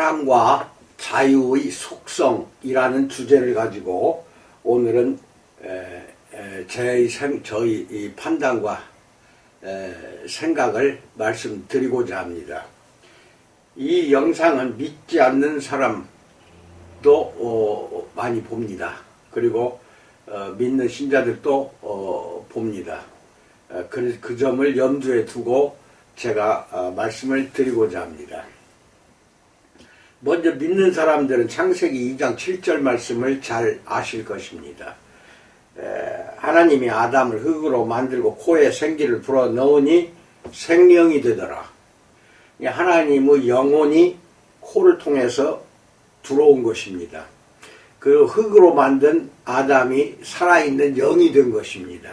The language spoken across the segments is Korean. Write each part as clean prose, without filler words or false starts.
사랑과 자유의 속성이라는 주제를 가지고 오늘은 저희 이 판단과 생각을 말씀드리고자 합니다. 이 영상은 믿지 않는 사람도 많이 봅니다. 그리고 믿는 신자들도 봅니다. 그 점을 염두에 두고 제가 말씀을 드리고자 합니다. 먼저 믿는 사람들은 창세기 2장 7절 말씀을 잘 아실 것입니다. 하나님이 아담을 흙으로 만들고 코에 생기를 불어 넣으니 생명이 되더라. 하나님의 영혼이 코를 통해서 들어온 것입니다. 그 흙으로 만든 아담이 살아있는 영이 된 것입니다.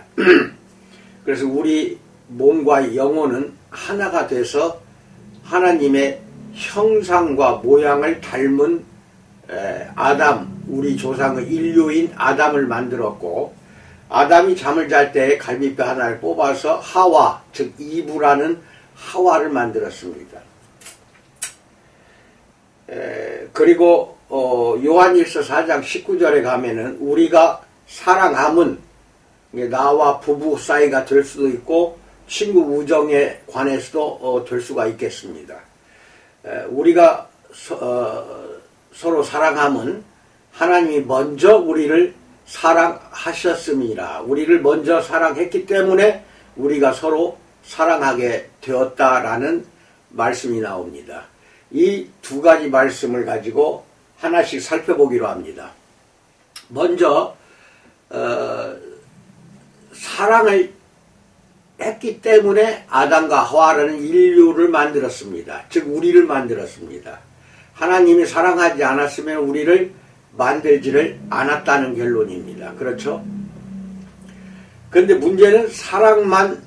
그래서 우리 몸과 영혼은 하나가 돼서 하나님의 형상과 모양을 닮은 아담, 우리 조상의 인류인 아담을 만들었고, 아담이 잠을 잘 때 갈비뼈 하나를 뽑아서 하와, 즉 이브라는 하와를 만들었습니다. 그리고 요한일서 4장 19절에 가면은 우리가 사랑함은 나와 부부 사이가 될 수도 있고 친구 우정에 관해서도 될 수가 있겠습니다. 우리가 서로 사랑함은 하나님이 먼저 우리를 사랑하셨음이라, 우리를 먼저 사랑했기 때문에 우리가 서로 사랑하게 되었다라는 말씀이 나옵니다. 이 두 가지 말씀을 가지고 하나씩 살펴보기로 합니다. 먼저 사랑을 했기 때문에 아담과 하와라는 인류를 만들었습니다. 즉 우리를 만들었습니다. 하나님이 사랑하지 않았으면 우리를 만들지를 않았다는 결론입니다. 그렇죠? 그런데 문제는 사랑만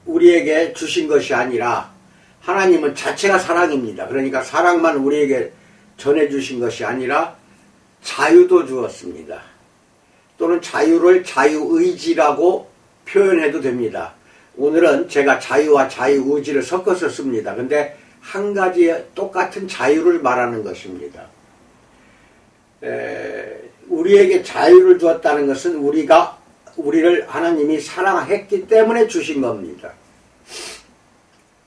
우리에게 주신 것이 아니라 하나님은 자체가 사랑입니다. 그러니까 사랑만 우리에게 전해주신 것이 아니라 자유도 주었습니다. 또는 자유를 자유의지라고 표현해도 됩니다. 오늘은 제가 자유와 자유의지를 섞어서 씁니다. 근데 한 가지의 똑같은 자유를 말하는 것입니다. 우리에게 자유를 주었다는 것은 우리를 하나님이 사랑했기 때문에 주신 겁니다.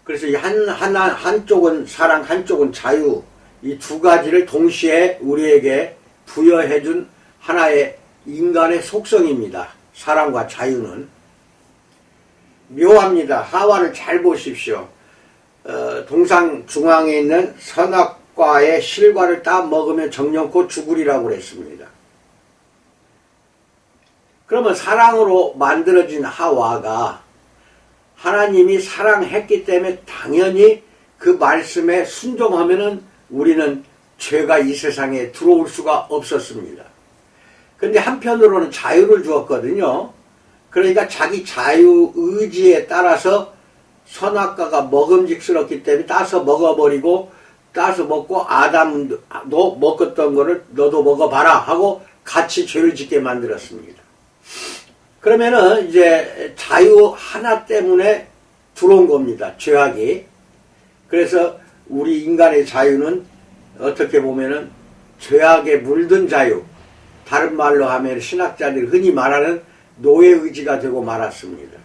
그래서 한쪽은 사랑, 한쪽은 자유, 이 두 가지를 동시에 우리에게 부여해준 하나의 인간의 속성입니다. 사랑과 자유는. 묘합니다. 하와를 잘 보십시오. 동상 중앙에 있는 선악과의 실과를 따 먹으면 정령코 죽으리라고 그랬습니다. 그러면 사랑으로 만들어진 하와가 하나님이 사랑했기 때문에 당연히 그 말씀에 순종하면은 우리는 죄가 이 세상에 들어올 수가 없었습니다. 근데 한편으로는 자유를 주었거든요. 그러니까 자기 자유의지에 따라서 선악과가 먹음직스럽기 때문에 따서 먹어버리고, 따서 먹고 아담도 먹었던 거를 너도 먹어봐라 하고 같이 죄를 짓게 만들었습니다. 그러면은 이제 자유 하나 때문에 들어온 겁니다. 죄악이. 그래서 우리 인간의 자유는 어떻게 보면은 죄악에 물든 자유, 다른 말로 하면 신학자들이 흔히 말하는 노예의지가 되고 말았습니다.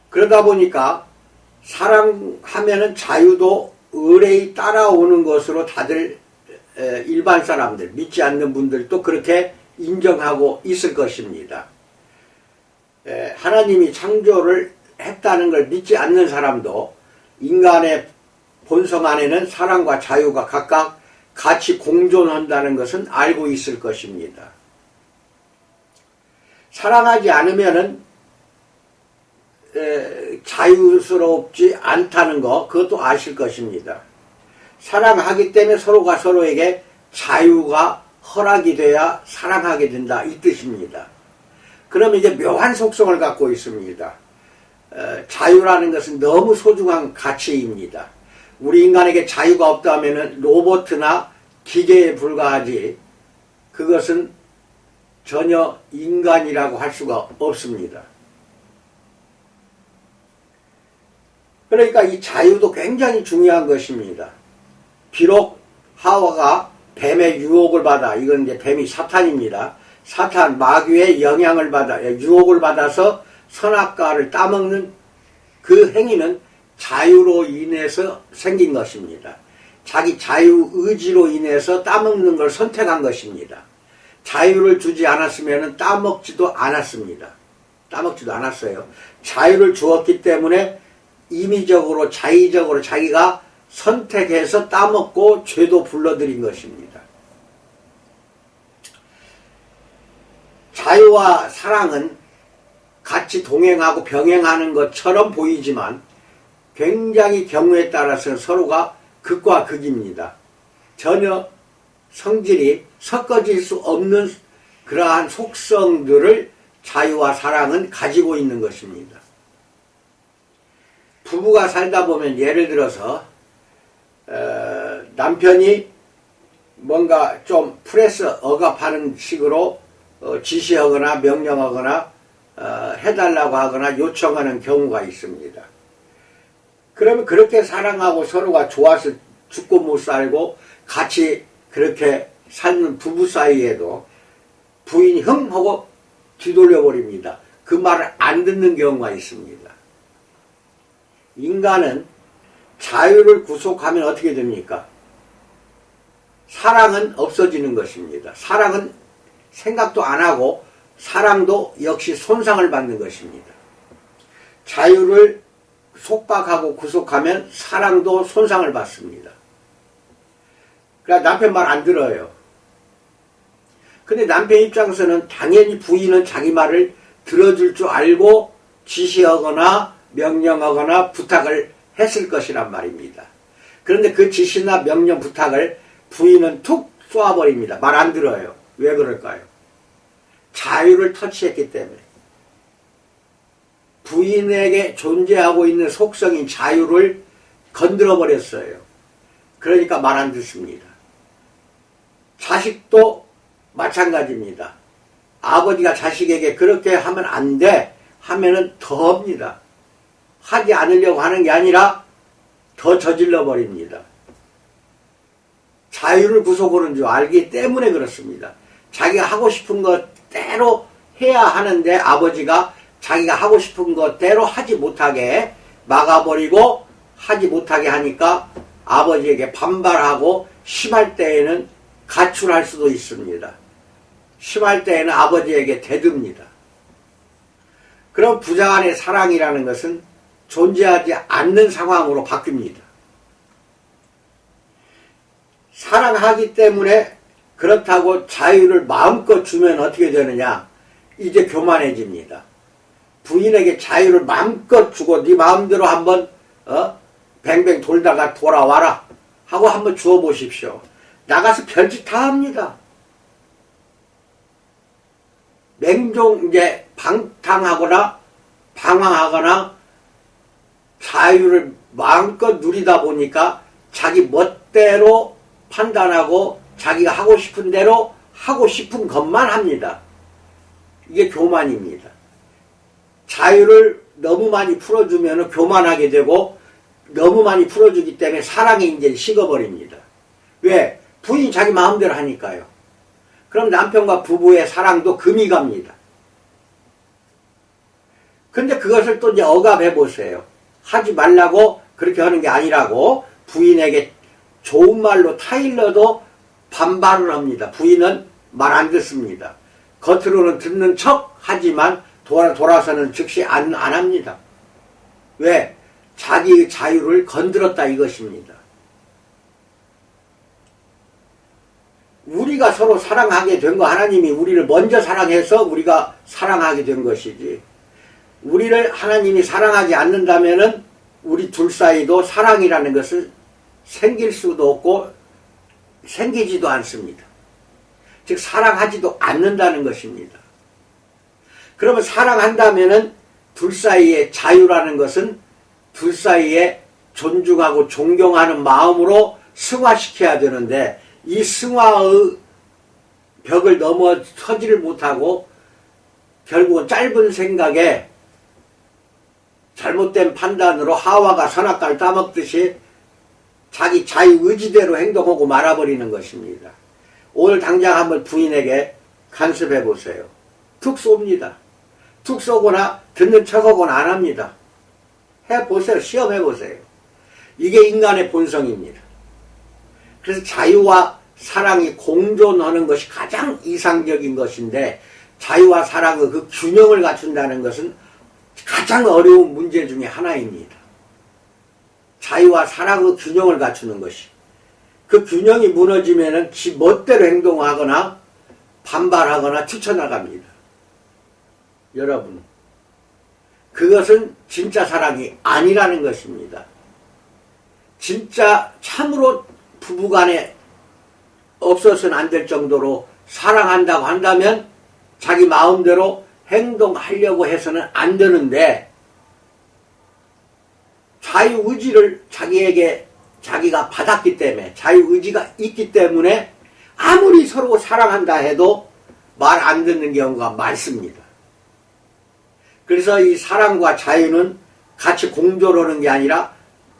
그러다 보니까 사랑하면은 자유도 의뢰히 따라오는 것으로 다들 일반 사람들, 믿지 않는 분들도 그렇게 인정하고 있을 것입니다. 하나님이 창조를 했다는 걸 믿지 않는 사람도 인간의 본성 안에는 사랑과 자유가 각각 같이 공존한다는 것은 알고 있을 것입니다. 사랑하지 않으면은 자유스럽지 않다는 거, 그것도 아실 것입니다. 사랑하기 때문에 서로가 서로에게 자유가 허락이 돼야 사랑하게 된다, 이 뜻입니다. 그러면 이제 묘한 속성을 갖고 있습니다. 자유라는 것은 너무 소중한 가치입니다. 우리 인간에게 자유가 없다면 로봇이나 기계에 불과하지 그것은 전혀 인간이라고 할 수가 없습니다. 그러니까 이 자유도 굉장히 중요한 것입니다. 비록 하와가 뱀의 유혹을 받아, 이건 이제 뱀이 사탄입니다. 사탄, 마귀의 영향을 받아, 유혹을 받아서 선악과를 따먹는 그 행위는 자유로 인해서 생긴 것입니다. 자기 자유 의지로 인해서 따먹는 걸 선택한 것입니다. 자유를 주지 않았으면 따먹지도 않았습니다. 따먹지도 않았어요. 자유를 주었기 때문에 임의적으로 자의적으로 자기가 선택해서 따먹고 죄도 불러들인 것입니다. 자유와 사랑은 같이 동행하고 병행하는 것처럼 보이지만 굉장히 경우에 따라서는 서로가 극과 극입니다. 전혀 성질이 섞어질 수 없는 그러한 속성들을 자유와 사랑은 가지고 있는 것입니다. 부부가 살다 보면 예를 들어서 남편이 뭔가 좀 프레스 억압하는 식으로 지시하거나 명령하거나 해달라고 하거나 요청하는 경우가 있습니다. 그러면 그렇게 사랑하고 서로가 좋아서 죽고 못 살고 같이 그렇게 사는 부부 사이에도 부인이 흥 하고 뒤돌려 버립니다. 그 말을 안 듣는 경우가 있습니다. 인간은 자유를 구속하면 어떻게 됩니까? 사랑은 없어지는 것입니다. 사랑은 생각도 안 하고 사랑도 역시 손상을 받는 것입니다. 자유를 속박하고 구속하면 사랑도 손상을 받습니다. 그러니까 남편 말 안 들어요. 근데 남편 입장에서는 당연히 부인은 자기 말을 들어줄 줄 알고 지시하거나 명령하거나 부탁을 했을 것이란 말입니다. 그런데 그 지시나 명령 부탁을 부인은 툭 쏘아버립니다. 말 안 들어요. 왜 그럴까요? 자유를 터치했기 때문에. 부인에게 존재하고 있는 속성인 자유를 건드려 버렸어요. 그러니까 말 안 듣습니다. 자식도 마찬가지입니다. 아버지가 자식에게 그렇게 하면 안 돼 하면은 더 합니다. 하지 않으려고 하는 게 아니라 더 저질러 버립니다. 자유를 구속하는 줄 알기 때문에 그렇습니다. 자기가 하고 싶은 것대로 해야 하는데 아버지가 자기가 하고 싶은 것대로 하지 못하게 막아버리고 하지 못하게 하니까 아버지에게 반발하고 심할 때에는 가출할 수도 있습니다. 심할 때에는 아버지에게 대듭니다. 그럼 부자간의 사랑이라는 것은 존재하지 않는 상황으로 바뀝니다. 사랑하기 때문에 그렇다고 자유를 마음껏 주면 어떻게 되느냐? 이제 교만해집니다. 부인에게 자유를 마음껏 주고 네 마음대로 한번 뱅뱅 돌다가 돌아와라 하고 한번 주어 보십시오. 나가서 별짓 다 합니다. 맹종 이제 방탕하거나 방황하거나 자유를 마음껏 누리다 보니까 자기 멋대로 판단하고 자기가 하고 싶은 대로 하고 싶은 것만 합니다. 이게 교만입니다. 자유를 너무 많이 풀어주면 교만하게 되고 너무 많이 풀어주기 때문에 사랑이 이제 식어버립니다. 왜? 부인이 자기 마음대로 하니까요. 그럼 남편과 부부의 사랑도 금이 갑니다. 근데 그것을 또 이제 억압해 보세요. 하지 말라고 그렇게 하는 게 아니라고 부인에게 좋은 말로 타일러도 반발을 합니다. 부인은 말 안 듣습니다. 겉으로는 듣는 척 하지만 돌아서는 즉시 안 합니다. 왜? 자기의 자유를 건드렸다 이것입니다. 우리가 서로 사랑하게 된 거 하나님이 우리를 먼저 사랑해서 우리가 사랑하게 된 것이지 우리를 하나님이 사랑하지 않는다면은 우리 둘 사이도 사랑이라는 것은 생길 수도 없고 생기지도 않습니다. 즉 사랑하지도 않는다는 것입니다. 그러면 사랑한다면은 둘 사이의 자유라는 것은 둘 사이에 존중하고 존경하는 마음으로 승화시켜야 되는데 이 승화의 벽을 넘어서지를 못하고 결국은 짧은 생각에 잘못된 판단으로 하와가 선악과를 따먹듯이 자기 자유의지대로 행동하고 말아버리는 것입니다. 오늘 당장 한번 부인에게 간섭해 보세요. 툭 쏩니다. 툭 쏘거나 듣는 척하고는 안 합니다. 해보세요. 시험해보세요. 이게 인간의 본성입니다. 그래서 자유와 사랑이 공존하는 것이 가장 이상적인 것인데, 자유와 사랑의 그 균형을 갖춘다는 것은 가장 어려운 문제 중에 하나입니다. 자유와 사랑의 균형을 갖추는 것이. 그 균형이 무너지면은 지 멋대로 행동하거나 반발하거나 뛰쳐나갑니다. 여러분, 그것은 진짜 사랑이 아니라는 것입니다. 진짜 참으로 부부간에 없어서는 안 될 정도로 사랑한다고 한다면 자기 마음대로 행동하려고 해서는 안 되는데, 자유의지를 자기에게 자기가 받았기 때문에, 자유의지가 있기 때문에 아무리 서로 사랑한다 해도 말 안 듣는 경우가 많습니다. 그래서 이 사랑과 자유는 같이 공존하는 게 아니라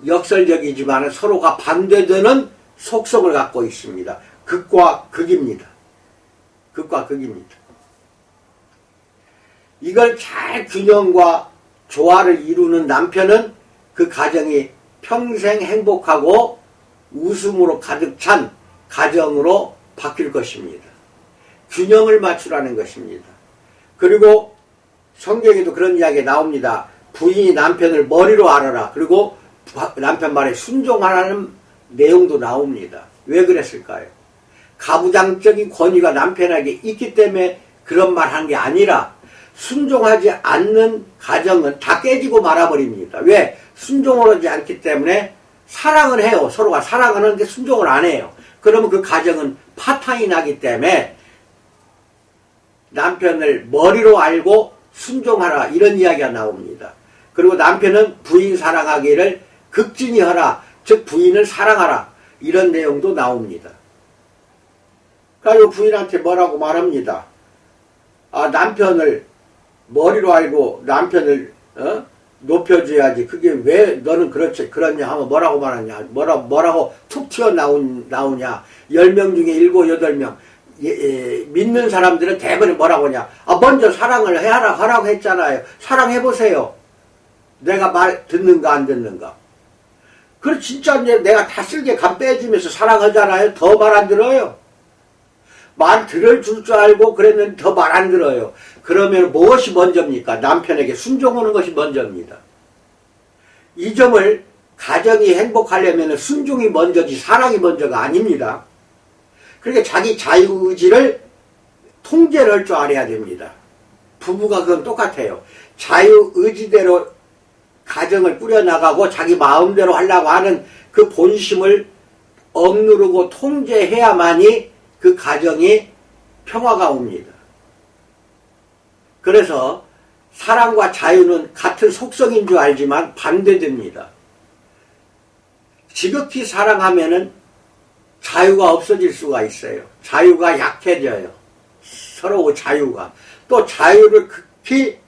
역설적이지만 서로가 반대되는 속성을 갖고 있습니다. 극과 극입니다. 극과 극입니다. 이걸 잘 균형과 조화를 이루는 남편은 그 가정이 평생 행복하고 웃음으로 가득 찬 가정으로 바뀔 것입니다. 균형을 맞추라는 것입니다. 그리고 성경에도 그런 이야기가 나옵니다. 부인이 남편을 머리로 알아라. 그리고 남편 말에 순종하라는 내용도 나옵니다. 왜 그랬을까요? 가부장적인 권위가 남편에게 있기 때문에 그런 말 한 게 아니라, 순종하지 않는 가정은 다 깨지고 말아버립니다. 왜? 순종을 하지 않기 때문에 사랑을 해요. 서로가 사랑하는데 순종을 안 해요. 그러면 그 가정은 파탄이 나기 때문에 남편을 머리로 알고 순종하라, 이런 이야기가 나옵니다. 그리고 남편은 부인 사랑하기를 극진히 하라, 즉 부인을 사랑하라, 이런 내용도 나옵니다. 그리고 부인한테 뭐라고 말합니다. 남편을 머리로 알고 남편을 높여줘야지. 그게 왜 너는 그렇냐 하면 뭐라고 말하냐, 뭐라고 툭 튀어나오냐. 10명 중에 7, 8명 믿는 사람들은 대부분 뭐라고 하냐, 먼저 사랑을 하라고 했잖아요. 사랑해보세요. 내가 말 듣는가 안 듣는가. 그래, 진짜 내가 다 쓸게 간 빼주면서 사랑하잖아요. 더 말 안 들어요. 말 들을 줄 알고 그랬는데 더 말 안 들어요. 그러면 무엇이 먼저입니까? 남편에게 순종하는 것이 먼저입니다. 이 점을 가정이 행복하려면 순종이 먼저지 사랑이 먼저가 아닙니다. 그러니까 자기 자유의지를 통제를 할 줄 알아야 됩니다. 부부가 그건 똑같아요. 자유의지대로 가정을 꾸려나가고 자기 마음대로 하려고 하는 그 본심을 억누르고 통제해야만이 그 가정이 평화가 옵니다. 그래서 사랑과 자유는 같은 속성인 줄 알지만 반대됩니다. 지극히 사랑하면은 자유가 없어질 수가 있어요. 자유가 약해져요. 서로 자유가. 또 자유를 극히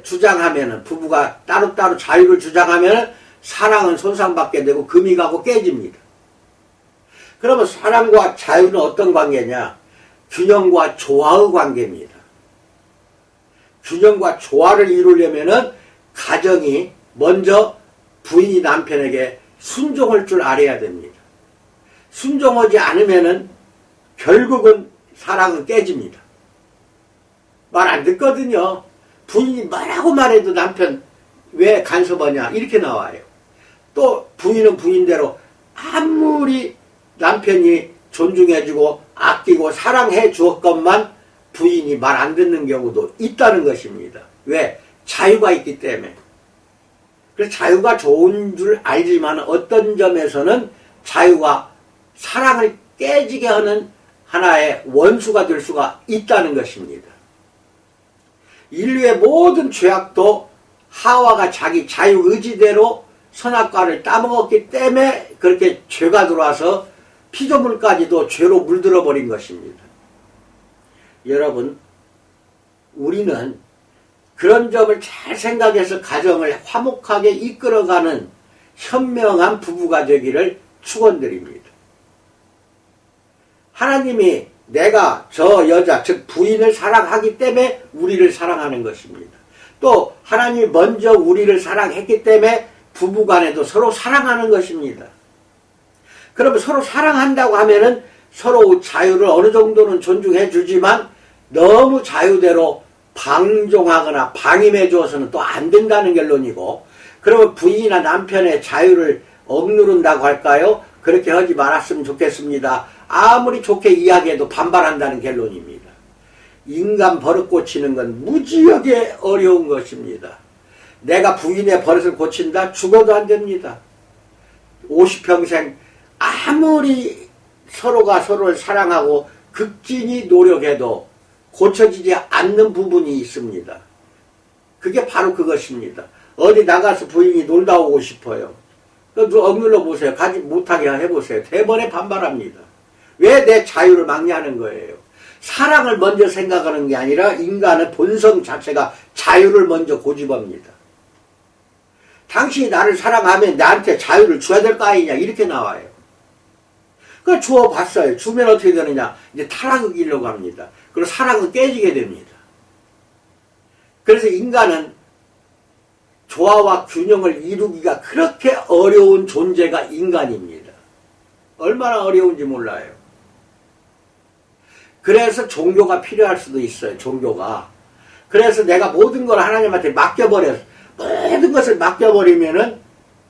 주장하면은, 부부가 따로따로 자유를 주장하면은 사랑은 손상받게 되고 금이 가고 깨집니다. 그러면 사랑과 자유는 어떤 관계냐? 균형과 조화의 관계입니다. 균형과 조화를 이루려면은 가정이 먼저 부인이 남편에게 순종할 줄 알아야 됩니다. 순종하지 않으면은 결국은 사랑은 깨집니다. 말 안 듣거든요. 부인이 뭐라고 말해도 남편 왜 간섭하냐, 이렇게 나와요. 또 부인은 부인대로 아무리 남편이 존중해주고 아끼고 사랑해 주었건만 부인이 말 안 듣는 경우도 있다는 것입니다. 왜? 자유가 있기 때문에. 그래서 자유가 좋은 줄 알지만 어떤 점에서는 자유가 사랑을 깨지게 하는 하나의 원수가 될 수가 있다는 것입니다. 인류의 모든 죄악도 하와가 자기 자유의지대로 선악과를 따먹었기 때문에 그렇게 죄가 들어와서 피조물까지도 죄로 물들어 버린 것입니다. 여러분, 우리는 그런 점을 잘 생각해서 가정을 화목하게 이끌어가는 현명한 부부가 되기를 축원드립니다. 하나님이 내가 저 여자 즉 부인을 사랑하기 때문에 우리를 사랑하는 것입니다. 또 하나님이 먼저 우리를 사랑했기 때문에 부부간에도 서로 사랑하는 것입니다. 그러면 서로 사랑한다고 하면은 서로 자유를 어느 정도는 존중해 주지만 너무 자유대로 방종하거나 방임해 주어서는 또 안 된다는 결론이고, 그러면 부인이나 남편의 자유를 억누른다고 할까요? 그렇게 하지 말았으면 좋겠습니다. 아무리 좋게 이야기해도 반발한다는 결론입니다. 인간 버릇 고치는 건 무지하게 어려운 것입니다. 내가 부인의 버릇을 고친다? 죽어도 안 됩니다. 50평생 아무리 서로가 서로를 사랑하고 극진히 노력해도 고쳐지지 않는 부분이 있습니다. 그게 바로 그것입니다. 어디 나가서 부인이 놀다 오고 싶어요. 억눌러 보세요. 가지 못하게 해보세요. 대번에 반발합니다. 왜 내 자유를 막냐는 거예요. 사랑을 먼저 생각하는 게 아니라 인간의 본성 자체가 자유를 먼저 고집합니다. 당신이 나를 사랑하면 나한테 자유를 줘야 될 거 아니냐 이렇게 나와요. 그걸 주어봤어요. 주면 어떻게 되느냐. 이제 타락을 이기려고 합니다. 그리고 사랑은 깨지게 됩니다. 그래서 인간은 조화와 균형을 이루기가 그렇게 어려운 존재가 인간입니다. 얼마나 어려운지 몰라요. 그래서 종교가 필요할 수도 있어요. 종교가. 그래서 내가 모든 걸 하나님한테 맡겨버려서 모든 것을 맡겨버리면은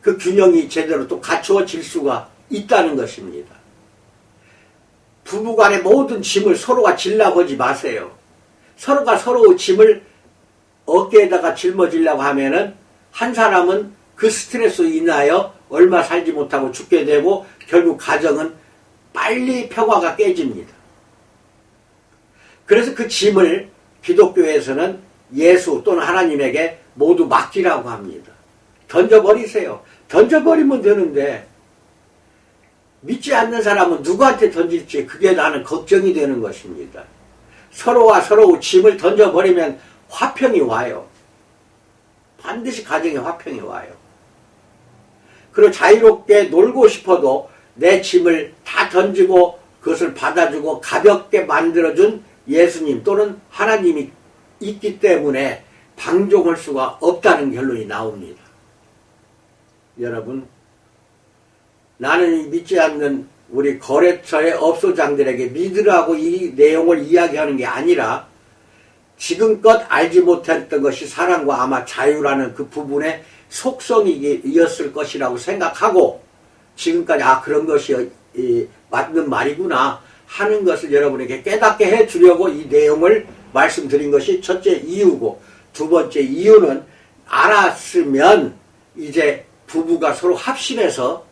그 균형이 제대로 또 갖추어질 수가 있다는 것입니다. 부부간의 모든 짐을 서로가 질라고 하지 마세요. 서로가 서로 짐을 어깨에다가 짊어지려고 하면은 한 사람은 그 스트레스로 인하여 얼마 살지 못하고 죽게 되고 결국 가정은 빨리 평화가 깨집니다. 그래서 그 짐을 기독교에서는 예수 또는 하나님에게 모두 맡기라고 합니다. 던져버리세요. 던져버리면 되는데 믿지 않는 사람은 누구한테 던질지 그게 나는 걱정이 되는 것입니다. 서로와 서로 짐을 던져버리면 화평이 와요. 반드시 가정에 화평이 와요. 그리고 자유롭게 놀고 싶어도 내 짐을 다 던지고 그것을 받아주고 가볍게 만들어준 예수님 또는 하나님이 있기 때문에 방종할 수가 없다는 결론이 나옵니다. 여러분, 나는 믿지 않는 우리 거래처의 업소장들에게 믿으라고 이 내용을 이야기하는 게 아니라 지금껏 알지 못했던 것이 사랑과 아마 자유라는 그 부분의 속성이었을 것이라고 생각하고 지금까지 그런 것이 맞는 말이구나 하는 것을 여러분에게 깨닫게 해주려고 이 내용을 말씀드린 것이 첫째 이유고, 두 번째 이유는 알았으면 이제 부부가 서로 합심해서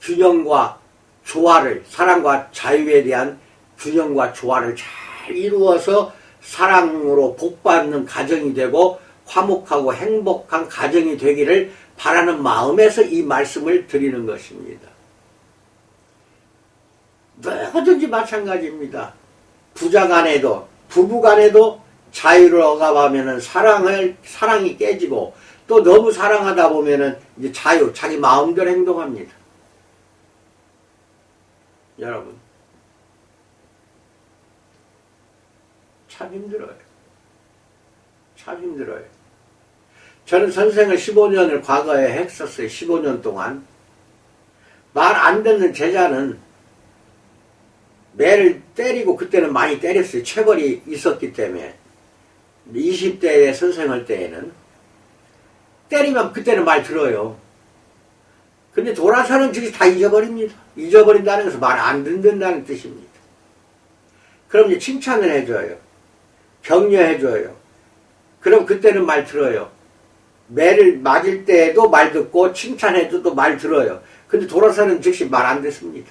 균형과 조화를, 사랑과 자유에 대한 균형과 조화를 잘 이루어서 사랑으로 복받는 가정이 되고 화목하고 행복한 가정이 되기를 바라는 마음에서 이 말씀을 드리는 것입니다. 뭐든지 마찬가지입니다. 부자 간에도 부부 간에도 자유를 억압하면은 사랑이 깨지고, 또 너무 사랑하다 보면은 이제 자기 마음대로 행동합니다. 여러분, 참 힘들어요. 참 힘들어요. 저는 선생을 15년을 과거에 했었어요. 15년 동안. 말 안 듣는 제자는 매를 때리고, 그때는 많이 때렸어요. 체벌이 있었기 때문에. 20대에 선생할 때에는 때리면 그때는 말 들어요. 근데 돌아서는 즉시 다 잊어버립니다. 잊어버린다는 것은 말 안 듣는다는 뜻입니다. 그럼 이제 칭찬을 해줘요. 격려해줘요. 그럼 그때는 말 들어요. 매를 맞을 때에도 말 듣고 칭찬해줘도 말 들어요. 근데 돌아서는 즉시 말 안 듣습니다.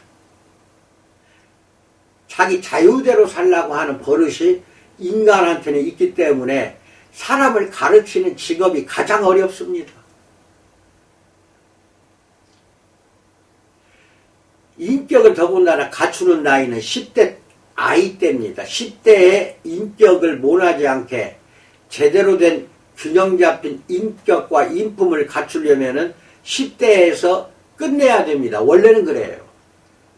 자기 자유대로 살라고 하는 버릇이 인간한테는 있기 때문에 사람을 가르치는 직업이 가장 어렵습니다. 인격을 더군다나 갖추는 나이는 10대 아이 때입니다. 10대의 인격을 모나지 않게 제대로 된 균형 잡힌 인격과 인품을 갖추려면은 10대에서 끝내야 됩니다. 원래는 그래요.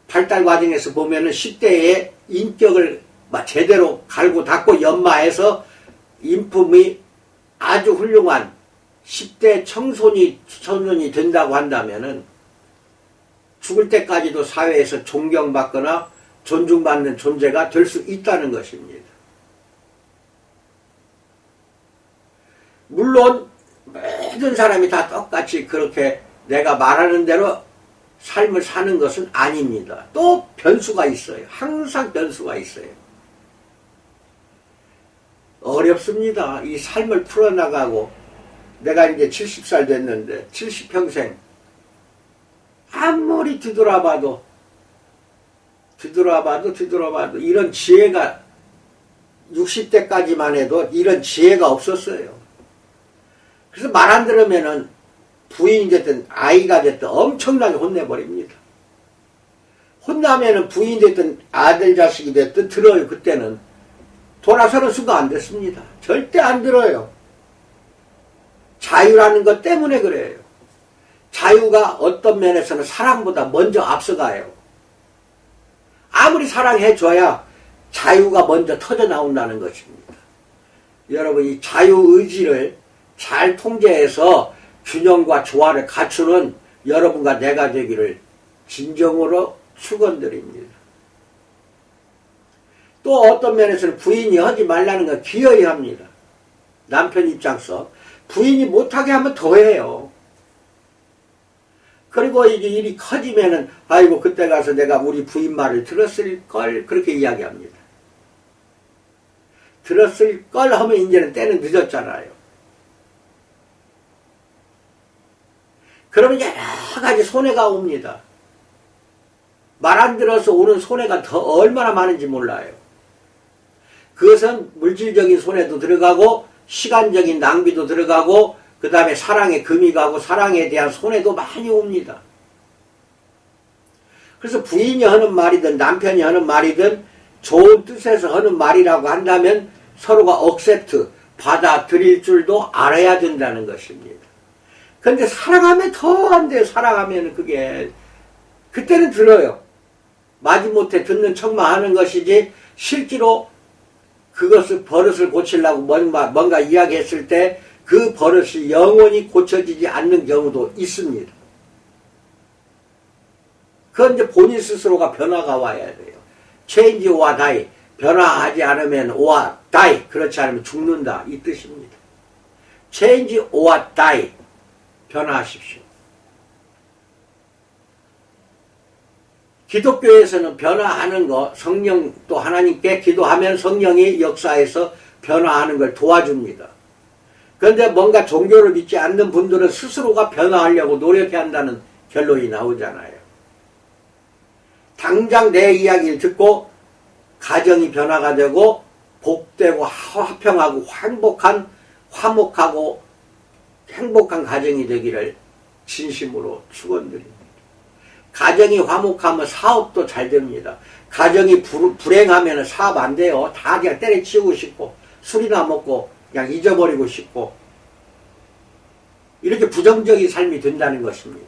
발달 과정에서 보면은 10대에 인격을 제대로 갈고 닦고 연마해서 인품이 아주 훌륭한 10대 청소년이 된다고 한다면은 죽을 때까지도 사회에서 존경받거나 존중받는 존재가 될 수 있다는 것입니다. 물론 모든 사람이 다 똑같이 그렇게 내가 말하는 대로 삶을 사는 것은 아닙니다. 또 변수가 있어요. 항상 변수가 있어요. 어렵습니다. 이 삶을 풀어나가고 내가 이제 70살 됐는데 70평생 아무리 뒤돌아봐도 이런 지혜가 60대까지만 해도 이런 지혜가 없었어요. 그래서 말 안 들으면은 부인이 됐든 아이가 됐든 엄청나게 혼내버립니다. 혼나면은 부인이 됐든 아들 자식이 됐든 들어요. 그때는 돌아서는 수가 안 됐습니다. 절대 안 들어요. 자유라는 것 때문에 그래요. 자유가 어떤 면에서는 사랑보다 먼저 앞서가요. 아무리 사랑해줘야 자유가 먼저 터져 나온다는 것입니다. 여러분, 이 자유의지를 잘 통제해서 균형과 조화를 갖추는 여러분과 내가 되기를 진정으로 축원드립니다. 또 어떤 면에서는 부인이 하지 말라는 건 기어이 합니다. 남편 입장에서 부인이 못하게 하면 더해요. 그리고 이게 일이 커지면은 아이고 그때 가서 내가 우리 부인 말을 들었을 걸 그렇게 이야기합니다. 들었을 걸 하면 이제는 때는 늦었잖아요. 그러면 여러 가지 손해가 옵니다. 말 안 들어서 오는 손해가 더 얼마나 많은지 몰라요. 그것은 물질적인 손해도 들어가고 시간적인 낭비도 들어가고 그 다음에 사랑에 금이 가고 사랑에 대한 손해도 많이 옵니다. 그래서 부인이 하는 말이든 남편이 하는 말이든 좋은 뜻에서 하는 말이라고 한다면 서로가 억셉트, 받아들일 줄도 알아야 된다는 것입니다. 근데 사랑하면 더 안 돼요. 사랑하면 그게 그때는 들어요. 마지못해 듣는 척만 하는 것이지 실제로 그것을 버릇을 고치려고 뭔가 이야기했을 때 그 버릇이 영원히 고쳐지지 않는 경우도 있습니다. 그건 이제 본인 스스로가 변화가 와야 돼요. change or die. 변화하지 않으면 or die. 그렇지 않으면 죽는다. 이 뜻입니다. change or die. 변화하십시오. 기독교에서는 변화하는 거, 성령 또 하나님께 기도하면 성령이 역사해서 변화하는 걸 도와줍니다. 그런데 뭔가 종교를 믿지 않는 분들은 스스로가 변화하려고 노력해야 한다는 결론이 나오잖아요. 당장 내 이야기를 듣고 가정이 변화가 되고 복되고 화평하고 화목하고 행복한 가정이 되기를 진심으로 축원드립니다. 가정이 화목하면 사업도 잘 됩니다. 가정이 불행하면 사업 안 돼요. 다 그냥 때려치우고 싶고 술이나 먹고 그냥 잊어버리고 싶고 이렇게 부정적인 삶이 된다는 것입니다.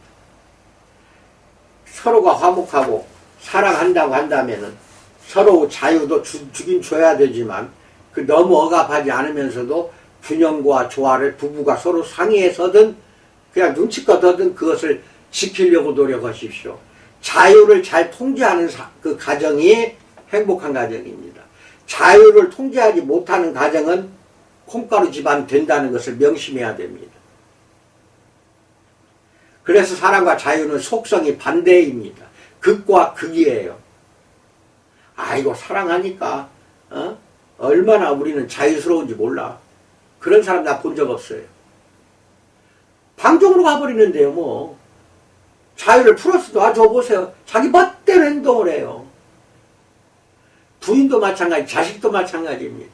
서로가 화목하고 사랑한다고 한다면은 서로 자유도 주긴 줘야 되지만 그 너무 억압하지 않으면서도 균형과 조화를 부부가 서로 상의해서든 그냥 눈치껏 하든 그것을 지키려고 노력하십시오. 자유를 잘 통제하는 그 가정이 행복한 가정입니다. 자유를 통제하지 못하는 가정은 콩가루 집안 된다는 것을 명심해야 됩니다. 그래서 사랑과 자유는 속성이 반대입니다. 극과 극이에요. 아이고 사랑하니까 얼마나 우리는 자유스러운지 몰라. 그런 사람 나 본 적 없어요. 방종으로 가버리는데요 뭐. 자유를 풀었어도 저 보세요. 자기 멋대로 행동을 해요. 부인도 마찬가지, 자식도 마찬가지입니다.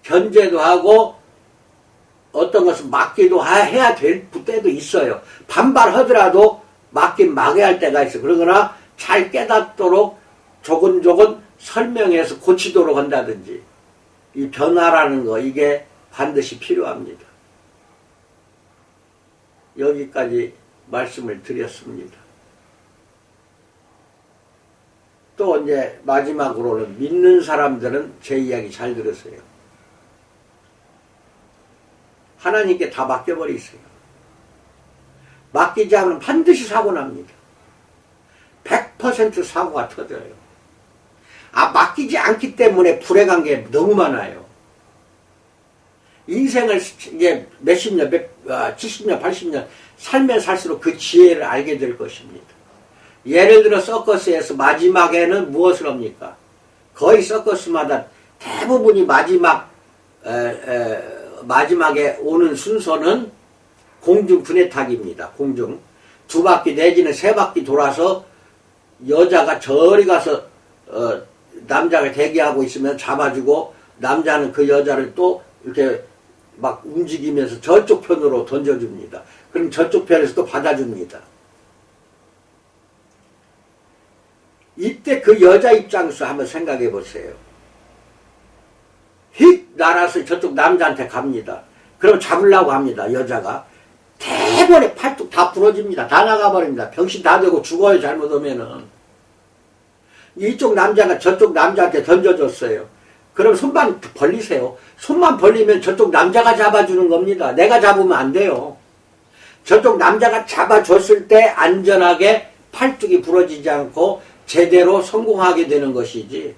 견제도 하고 어떤 것은 막기도 해야 될 때도 있어요. 반발하더라도 막긴 막아야 할 때가 있어요. 그러거나 잘 깨닫도록 조근조근 설명해서 고치도록 한다든지 이 변화라는 거, 이게 반드시 필요합니다. 여기까지 말씀을 드렸습니다. 또 이제 마지막으로는 믿는 사람들은 제 이야기 잘 들으세요. 하나님께 다 맡겨버리세요. 맡기지 않으면 반드시 사고 납니다. 100% 사고가 터져요. 맡기지 않기 때문에 불행한 게 너무 많아요. 인생을 이제 몇십 년, 70년, 80년 살면 살수록 그 지혜를 알게 될 것입니다. 예를 들어 서커스에서 마지막에는 무엇을 합니까? 거의 서커스마다 대부분이 마지막에 오는 순서는 공중 두뇌타기입니다. 공중. 2바퀴 내지는 3바퀴 돌아서 여자가 저리 가서 남자가 대기하고 있으면 잡아주고 남자는 그 여자를 또 이렇게 막 움직이면서 저쪽 편으로 던져줍니다. 그럼 저쪽 편에서 또 받아줍니다. 이때 그 여자 입장에서 한번 생각해 보세요. 휙 날아서 저쪽 남자한테 갑니다. 그럼 잡으려고 합니다. 여자가. 대번에 팔뚝 다 부러집니다. 다 나가버립니다. 병신 다 되고 죽어요. 잘못하면은. 이쪽 남자가 저쪽 남자한테 던져줬어요. 그럼 손만 벌리세요. 손만 벌리면 저쪽 남자가 잡아주는 겁니다. 내가 잡으면 안 돼요. 저쪽 남자가 잡아줬을 때 안전하게 팔뚝이 부러지지 않고 제대로 성공하게 되는 것이지.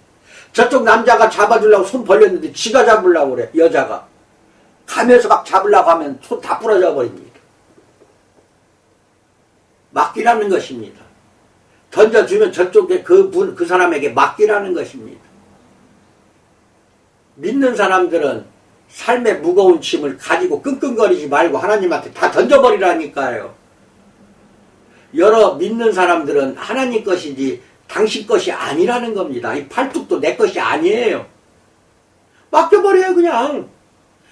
저쪽 남자가 잡아주려고 손 벌렸는데 지가 잡으려고 그래. 여자가. 가면서 막 잡으려고 하면 손 다 부러져 버립니다. 맡기라는 것입니다. 던져주면 저쪽에 그 사람에게 맡기라는 것입니다. 믿는 사람들은 삶의 무거운 짐을 가지고 끙끙거리지 말고 하나님한테 다 던져버리라니까요. 여러 믿는 사람들은 하나님 것이지 당신 것이 아니라는 겁니다. 이 팔뚝도 내 것이 아니에요. 맡겨버려요 그냥.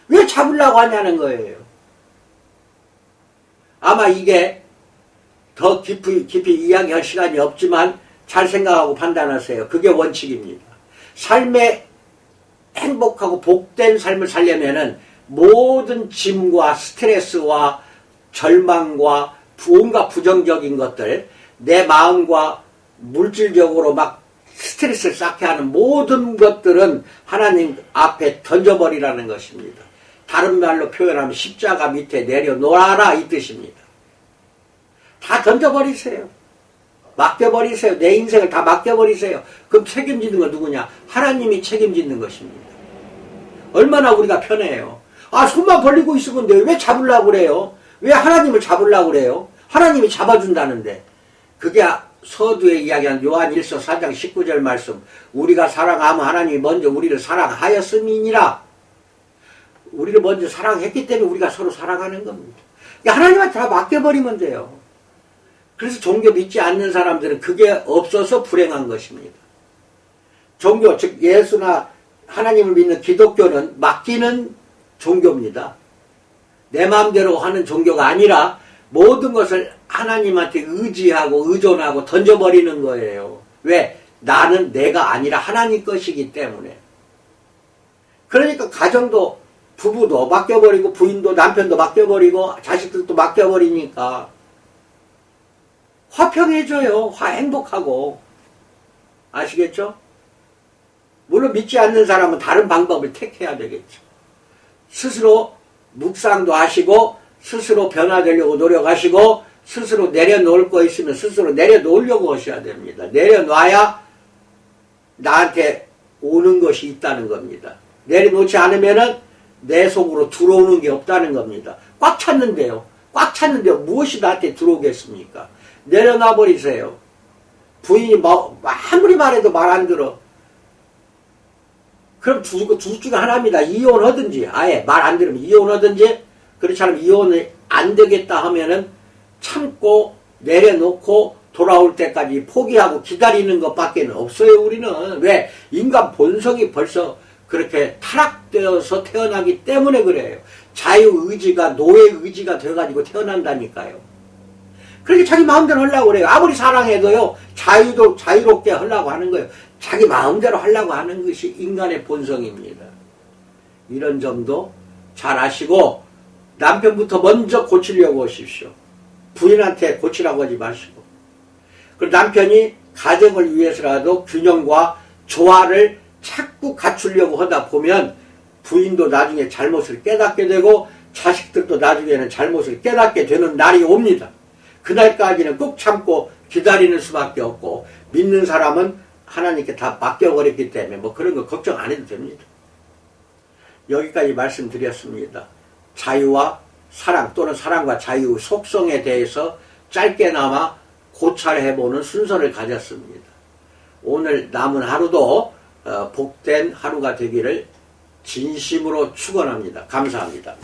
왜 잡으려고 하냐는 거예요. 아마 이게 더 깊이 이야기할 시간이 없지만 잘 생각하고 판단하세요. 그게 원칙입니다. 삶의 행복하고 복된 삶을 살려면은 모든 짐과 스트레스와 절망과 온갖 부정적인 것들, 내 마음과 물질적으로 막 스트레스를 쌓게 하는 모든 것들은 하나님 앞에 던져버리라는 것입니다. 다른 말로 표현하면 십자가 밑에 내려놓아라 이 뜻입니다. 다 던져버리세요. 맡겨버리세요. 내 인생을 다 맡겨버리세요. 그럼 책임지는 건 누구냐? 하나님이 책임지는 것입니다. 얼마나 우리가 편해요. 손만 벌리고 있으면 돼. 왜 잡으려고 그래요? 왜 하나님을 잡으려고 그래요? 하나님이 잡아준다는데. 그게 서두에 이야기한 요한 1서 4장 19절 말씀. 우리가 사랑하면 하나님이 먼저 우리를 사랑하였음이니라. 우리를 먼저 사랑했기 때문에 우리가 서로 사랑하는 겁니다. 하나님한테 다 맡겨버리면 돼요. 그래서 종교 믿지 않는 사람들은 그게 없어서 불행한 것입니다. 종교, 즉 예수나 하나님을 믿는 기독교는 맡기는 종교입니다. 내 마음대로 하는 종교가 아니라 모든 것을 하나님한테 의지하고 의존하고 던져버리는 거예요. 왜? 나는 내가 아니라 하나님 것이기 때문에. 그러니까 가정도 부부도 맡겨버리고 부인도 남편도 맡겨버리고 자식들도 맡겨버리니까 화평해져요. 행복하고. 아시겠죠? 물론 믿지 않는 사람은 다른 방법을 택해야 되겠죠. 스스로 묵상도 하시고 스스로 변화되려고 노력하시고 스스로 내려놓을 거 있으면 스스로 내려놓으려고 하셔야 됩니다. 내려놔야 나한테 오는 것이 있다는 겁니다. 내려놓지 않으면은 내 속으로 들어오는 게 없다는 겁니다. 꽉 찼는데요. 무엇이 나한테 들어오겠습니까? 내려놔 버리세요. 부인이 아무리 말해도 말 안 들어. 그럼 둘 중에 하나입니다. 이혼하든지, 아예 말 안 들으면 이혼하든지, 그렇지 않으면 이혼이 안 되겠다 하면은 참고 내려놓고 돌아올 때까지 포기하고 기다리는 것밖에 없어요, 우리는. 왜? 인간 본성이 벌써 그렇게 타락되어서 태어나기 때문에 그래요. 자유의지가 노예의지가 돼가지고 태어난다니까요. 그렇게 자기 마음대로 하려고 그래요. 아무리 사랑해도요, 자유롭게 하려고 하는 거예요. 자기 마음대로 하려고 하는 것이 인간의 본성입니다. 이런 점도 잘 아시고 남편부터 먼저 고치려고 하십시오. 부인한테 고치라고 하지 마시고. 그리고 남편이 가정을 위해서라도 균형과 조화를 자꾸 갖추려고 하다 보면 부인도 나중에 잘못을 깨닫게 되고 자식들도 나중에는 잘못을 깨닫게 되는 날이 옵니다. 그날까지는 꾹 참고 기다리는 수밖에 없고 믿는 사람은 하나님께 다 맡겨버렸기 때문에 뭐 그런 거 걱정 안 해도 됩니다. 여기까지 말씀드렸습니다. 자유와 사랑 또는 사랑과 자유 속성에 대해서 짧게나마 고찰해보는 순서를 가졌습니다. 오늘 남은 하루도 복된 하루가 되기를 진심으로 축원합니다. 감사합니다.